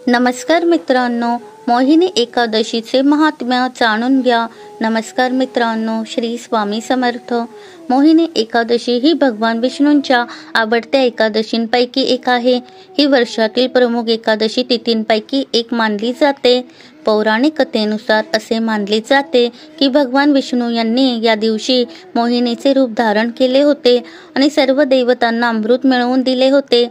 नमस्कार मित्रांनो, मोहिनी एकादशीचे महात्म्य जाणून घ्या। नमस्कार मित्रांनो, श्री स्वामी समर्थ। मोहिनी एकादशी ही भगवान विष्णूंच्या आवडत्या एकादशींपैकी एक आहे। ही वर्षातील प्रमुख एकादशी तिथींपैकी एक मानली जाते। पौराणिक कथेनुसार असे मानले जाते की भगवान विष्णू यांनी या दिवशी मोहिनीचे रूप धारण केले होते आणि सर्व देवतांना अमृत मिळवून दिले होते।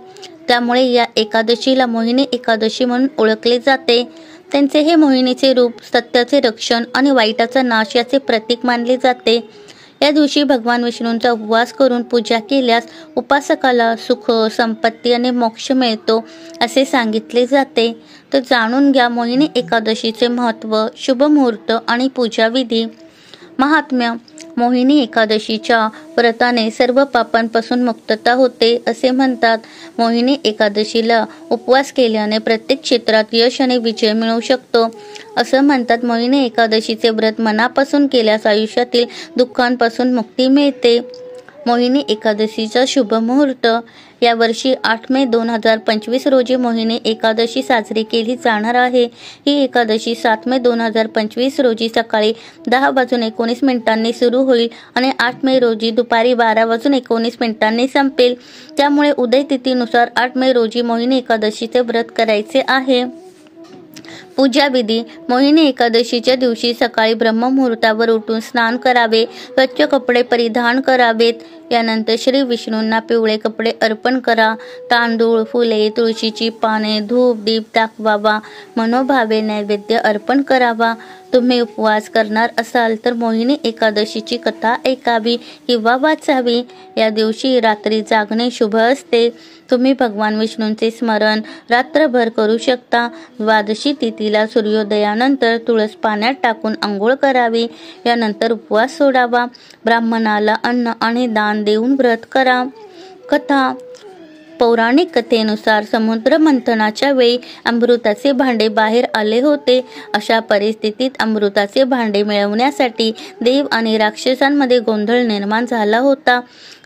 त्यामुळे या एकादशीला मोहिनी एकादशी म्हणून ओळखले जाते। त्यांचे हे मोहिनीचे रूप सत्याचे रक्षण आणि वाईटाचा नाश याचे प्रतीक मानले जाते। या दिवशी भगवान विष्णूंचा उपवास करून पूजा केल्यास उपासकाला सुख, संपत्ती आणि मोक्ष मिळतो असे सांगितले जाते। तर जाणून घ्या मोहिनी एकादशीचे महत्त्व, शुभ मुहूर्त आणि पूजाविधी। महात्म्य: मोहिनी एकादशीच्या व्रताने सर्व पापांपासून मुक्तता होते असे म्हणतात। मोहिनी एकादशीला उपवास केल्याने प्रत्येक क्षेत्रात यश आणि विजय मिळू शकतो असं म्हणतात। मोहिनी एकादशीचे व्रत मनापासून केल्यास आयुष्यातील दुःखांपासून मुक्ती मिळते। मोहिनी एकादशीचा शुभ मुहूर्त: यावर्षी 8 मे 2025 रोजी मोहिनी एकादशी साजरी केली जाणार आहे। ही एकादशी 7 मे 2025 रोजी सकाळी 10:19 सुरू होईल आणि 8 मे रोजी दुपारी 12:19 संपेल। त्यामुळे उदय तिथीनुसार 8 मे रोजी मोहिनी एकादशीचे व्रत करायचे आहे। पूजाविधी: मोहिनी एकादशीच्या दिवशी सकाळी ब्रह्ममुहूर्तावर उठून स्नान करावे, स्वच्छ कपडे परिधान करावेत। यानंतर श्री विष्णूंना पिवळे कपडे अर्पण करा, तांदूळ, फुले, तुळशीची पाने, धूप, दीप दाखवावा, मनोभावे नैवेद्य अर्पण करावा। तुम्ही उपवास करणार असाल तर मोहिनी एकादशीची कथा ऐकावी किंवा वाचावी। या दिवशी रात्री जागणे शुभ असते। तुम्ही भगवान विष्णूंचे स्मरण रात्रभर करू शकता। द्वादशी तिथीला सूर्योदयानंतर तुळस पाण्यात टाकून आंघोळ करावी। यानंतर उपवास सोडावा। ब्राह्मणाला अन्न आणि दान देऊन व्रत करा। कथा: पौराणिक कथेनुसार समुद्र मंथनाच्या वेळी अमृताचे भांडे बाहेर आले होते। अशा परिस्थितीत अमृताचे भांडे मिळवण्यासाठी देव आणि राक्षसांमध्ये गोंधळ निर्माण झाला होता।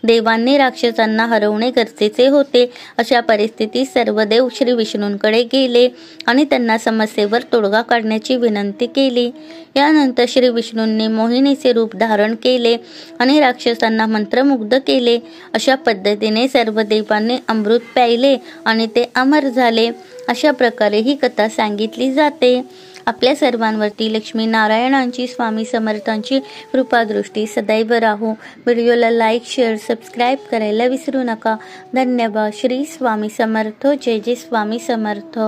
देवांनी राक्षसांना हरवणे गरजेचे होते। अशा परिस्थितीत सर्व देव श्री विष्णूंकडे गेले आणि त्यांना समस्येवर तोडगा काढण्याची विनंती केली। यानंतर श्री विष्णूंनी मोहिनीचे रूप धारण केले आणि राक्षसांना मंत्रमुग्ध केले। अशा पद्धतीने सर्व देवांनी अमृत प्यायले आणि ते अमर झाले। अशा प्रकारे ही कथा सांगितली जाते। आपल्या सर्वांवरती लक्ष्मी नारायणांची, स्वामी समर्थांची कृपादृष्टी सदैव राहो। व्हिडिओला लाईक, शेअर, सबस्क्राईब करायला विसरू नका। धन्यवाद। श्री स्वामी समर्थ। जय जय स्वामी समर्थ।